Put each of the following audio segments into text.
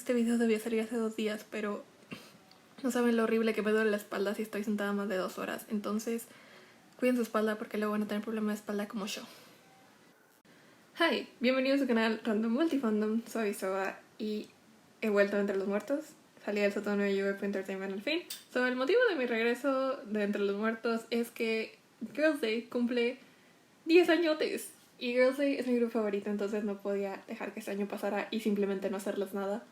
este video debía salir hace 2 días, pero no saben lo horrible que me duele la espalda si estoy sentada más de 2 horas. Entonces, cuiden su espalda porque luego van a tener problemas de espalda como yo. Hi, bienvenidos a su canal Random Multifandom. Soy Soa y he vuelto Entre los Muertos. Salí del sótano y UF Entertainment al fin. El motivo de mi regreso de Entre los Muertos es que Girls' Day cumple 10 añotes. Y Girls' Day es mi grupo favorito, entonces no podía dejar que este año pasara y simplemente no hacerles nada.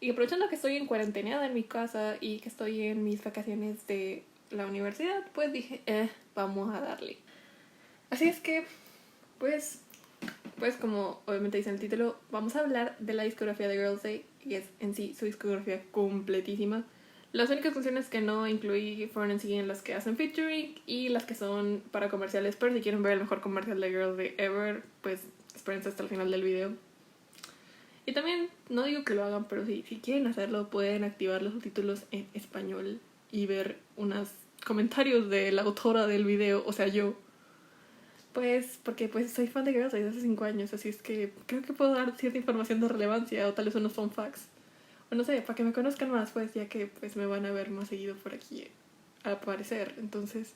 Y aprovechando que estoy en cuarenteneada en mi casa y que estoy en mis vacaciones de la universidad, pues dije, vamos a darle. Así es que, pues como obviamente dice en el título, vamos a hablar de la discografía de Girls' Day, y es en sí su discografía completísima. Las únicas canciones que no incluí fueron en sí en las que hacen featuring y las que son para comerciales, pero si quieren ver el mejor comercial de Girls' Day ever, pues espérense hasta el final del video. Y también, no digo que lo hagan, pero si quieren hacerlo, pueden activar los subtítulos en español y ver unos comentarios de la autora del video, o sea, yo. Pues, porque pues soy fan de Girls' Day desde hace 5 años, así es que creo que puedo dar cierta información de relevancia o tal vez unos fun facts. O no sé, para que me conozcan más, pues, ya que pues me van a ver más seguido por aquí a aparecer. Entonces,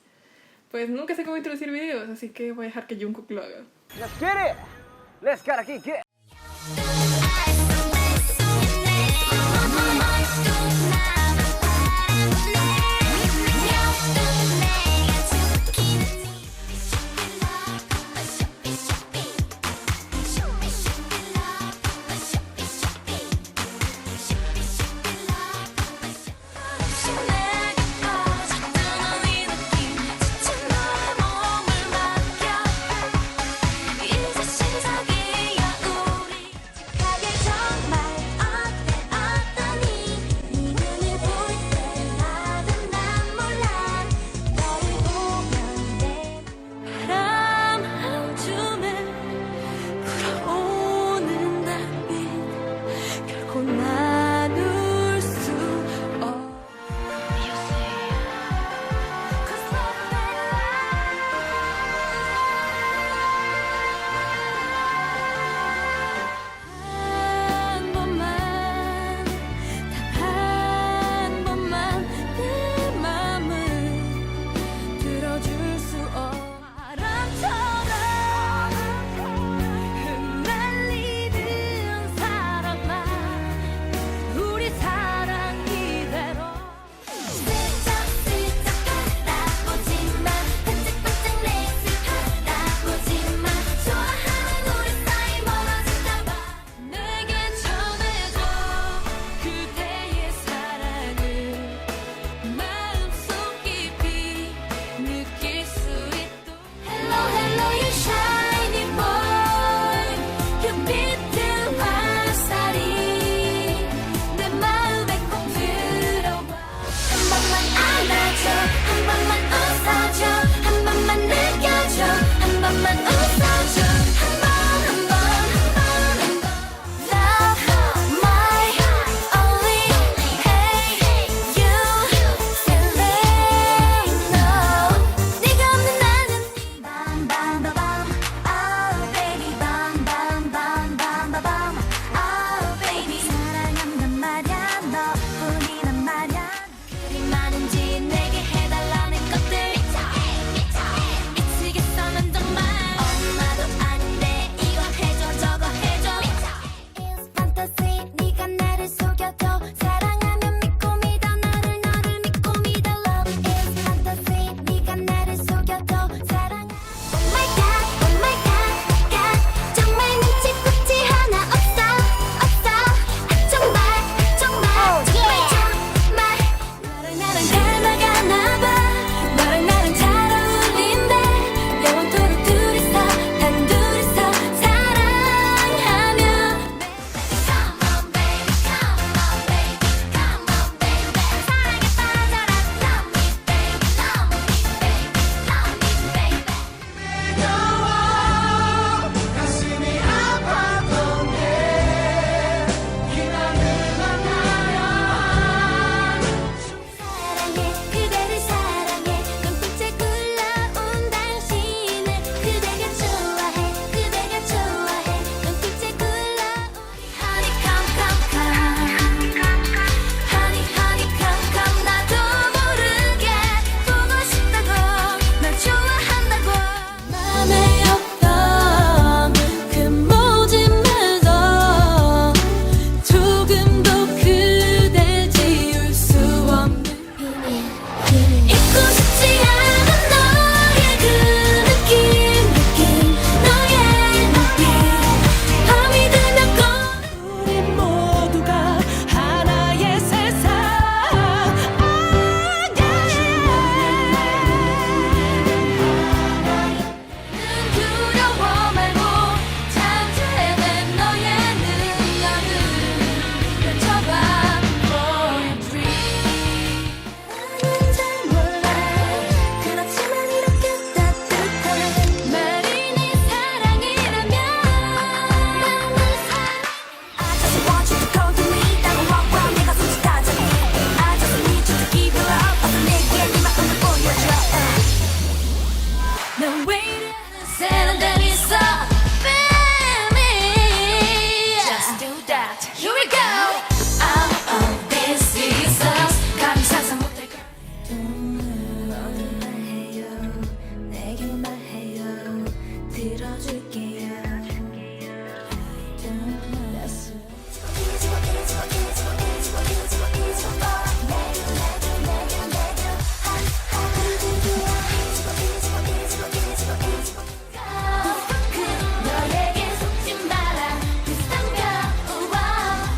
pues nunca sé cómo introducir videos, así que voy a dejar que Jungkook lo haga. Let's get it! Let's gotta get it! 들어줄게요. 너에게 속지 마라. 비상겨워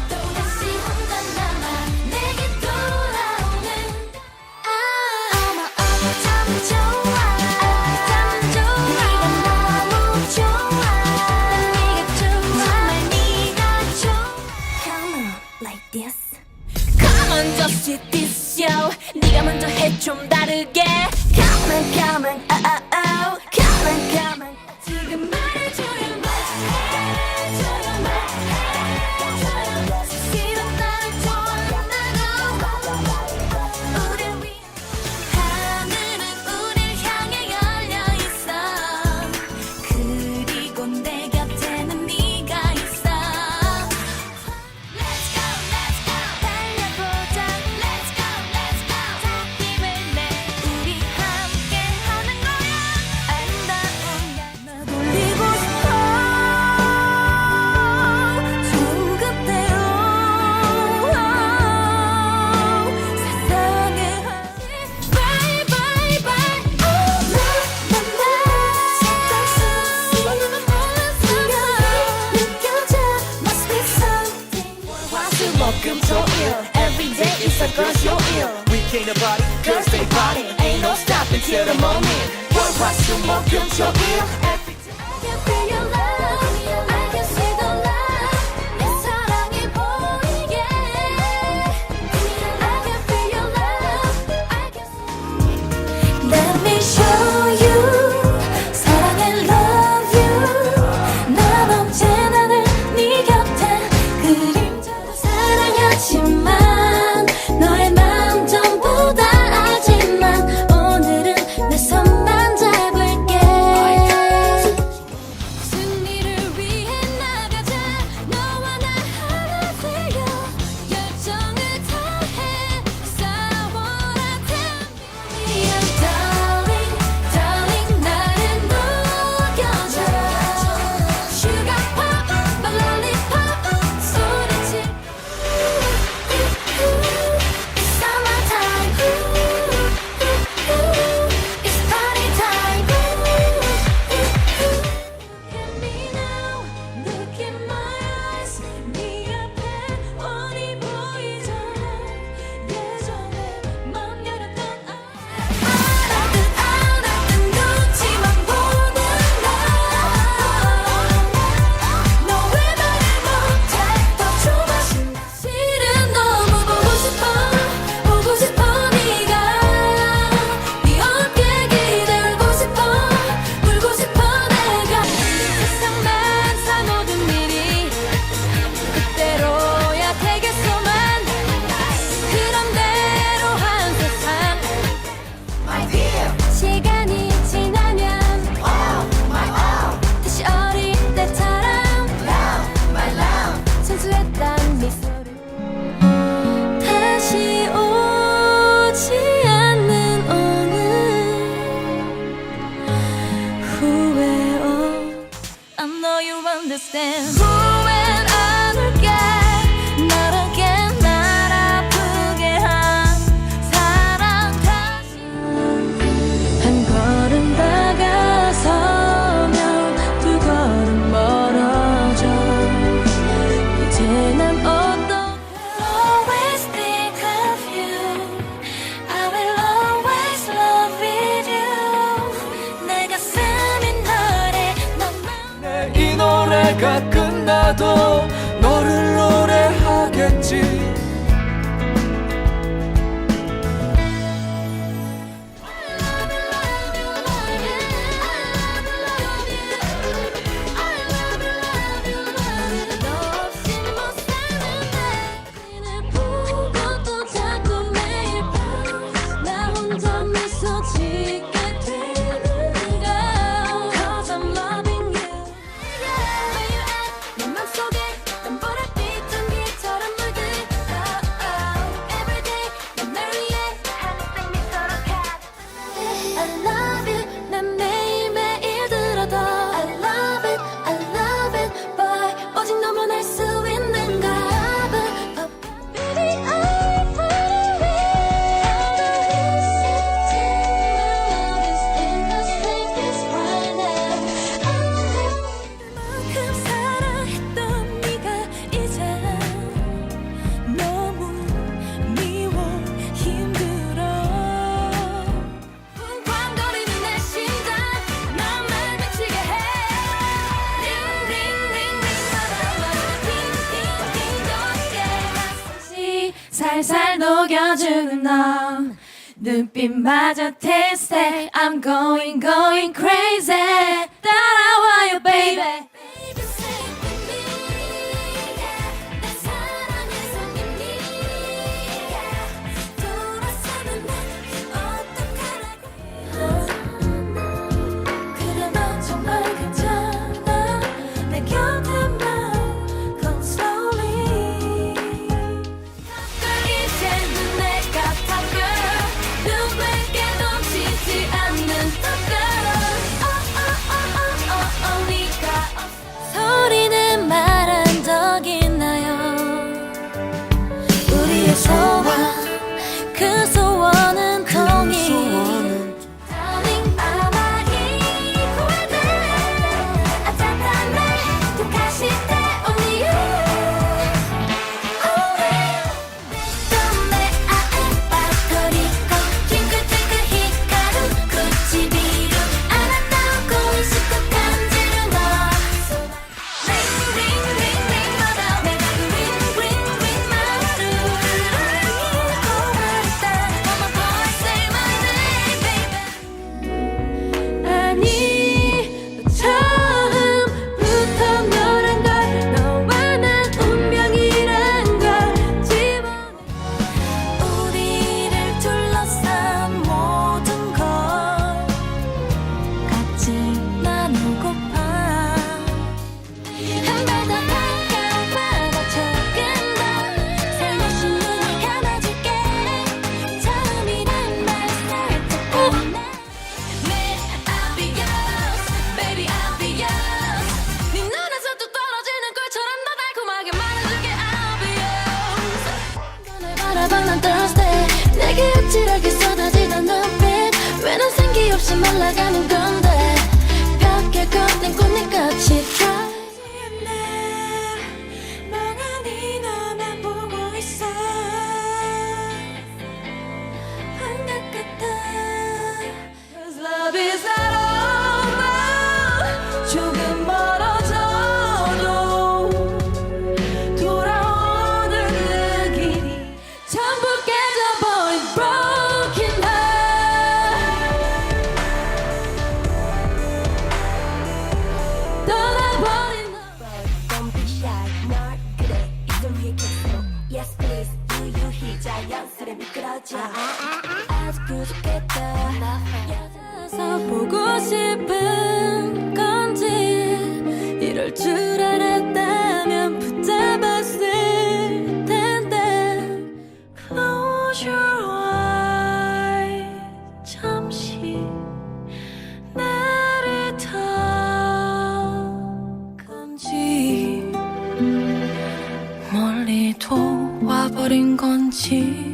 또다시 혼자 남아 내게 돌아오는 어머 참 좋아. 참 좋아. 네가 너무 좋아. 네가 좋아. 정말 네가 좋아. Come on like this. Come on just hit this show. 네가 먼저 해 좀 다르게. Come on come on oh oh oh. Come on come on. 지금 말해줘요 말해줘요 말해줘요. 시간 나를 좋아한다고. 우릴 위해 하늘은 우릴 향해 열려있어. 그리고 내 곁에는 네가 있어. Let's go let's go 달려보자. Let's go let's go 다 힘을 내. 우리 함께 하는 거야. 아름다운 날 돌리고 싶어. 좋은 그대로 세상에 Bye bye bye. 느껴져 Must be something. 화수목금토일 Every day is a girl's your ill Weekend a party, Girls they party Ain't no stopping till the morning 월화수목금토일 I can feel your love. I can see the love. 내 사랑이 보이게. I can feel your love. I can see. Let me show you. 사랑해 love you. 난 언제나 늘 네 곁에 그림자도 사랑하지만 너의 맘 전부 다 알지만 오늘은 내 손만 잡을게. 승리를 위해 나가자. 너와 나 하나 되려 열정을 다해 싸워라. Tell me darling darling 나를 녹여줘. Sugar pop my lollipop 소리칠. It's summertime. It's party time. Look at me now. Look in my eyes. 네 앞에 훤히 보이잖아. 예전에 맘 열었던 알았듯 눈치만 보는 너 왜 말을 못해. 더 좁아진 실은 너무 보고 싶어 네가 네 어깨 기대고 싶어. 울고 싶어 내가. 세상만 사 모든 일이 그때로야 되겠소만. 그런 대로 한 세상. 시간이 지나면 다시 어릴 때처럼 순수했던 미소를 다시 오지 않는 오늘 후회. I know you understand. 후회는 안 올게. 너에게 날 아프게 한 사랑 다시 한 걸음 다가서면 두 걸음 멀어져. 이제 난 always think of you. I will always love with you. 내 가슴이 노래 너만 이 노래가 끝나도 너를 노래하겠지. 너 없인 못 사는데. 늘 보고 또 자꾸 매일 밤 나 혼자 미소 짓게 되는 걸. Cause I'm loving you. Where you at? 내 맘속에 난 보랏빛 전기처럼 물들. 살살 녹여주는 너 눈빛마저 tasty I'm going crazy 따라와요 baby Baby say with me yeah. 내 사랑의 손님이 yeah. 돌아서면 난 어떡하라고 그래 넌 정말 괜찮아 내 곁에만 come slowly 가끔 이제는 내가 다 girl 누구에게 놓치지 않는 the girl 네가 소리는 말한 적 있나요 우리의 소원 그 소원은 동일 Darling 아마 이후에는 아차한 날 독하실 때 only you 내 아에 빠뜨리고 핑크핑크 히카루 구찌비루 알았다고 있을까 간지러 너 Ring ring ring ring 너다 내가 그 ring ring ring 마루를 알고 말했다 Oh my boy say my name baby 아니 처음부터 너란 걸 너와 난 운명이란 걸 집어내 우리를 둘러싼 모든 걸 같이 나누고파 한 발 더 다가와봐 조금 더 살며시 눈을 감아줄게 처음이란 말 살짝 내 I'll be yours baby I'll be yours 네 눈에서 뚝 떨어지는 꿀처럼 더 달콤하게 말해줄게 I'll be yours 널 바라봐 난 thirsty 내게 아찔하게 쏟아지던 눈빛 왜 난 생기 없이 말라가는 건데 벽에 걷는 꽃잎같이 멍하니 너만 보고 있어 환각 같아 Cause love is not over 조금 멀어져도 돌아오는 그 길이 전부 깨져버린 broken heart 떠나버린 너 Don't be shy 널 그래 이좀 휘겠어 Yes please 유유히 자연스레 미끄러져 아직 부족했다 서 보고 싶은 건지 이럴 줄 알았다면 붙잡았을 텐데 Close your eyes 잠시 나를 더 건지 멀리 도와버린 건지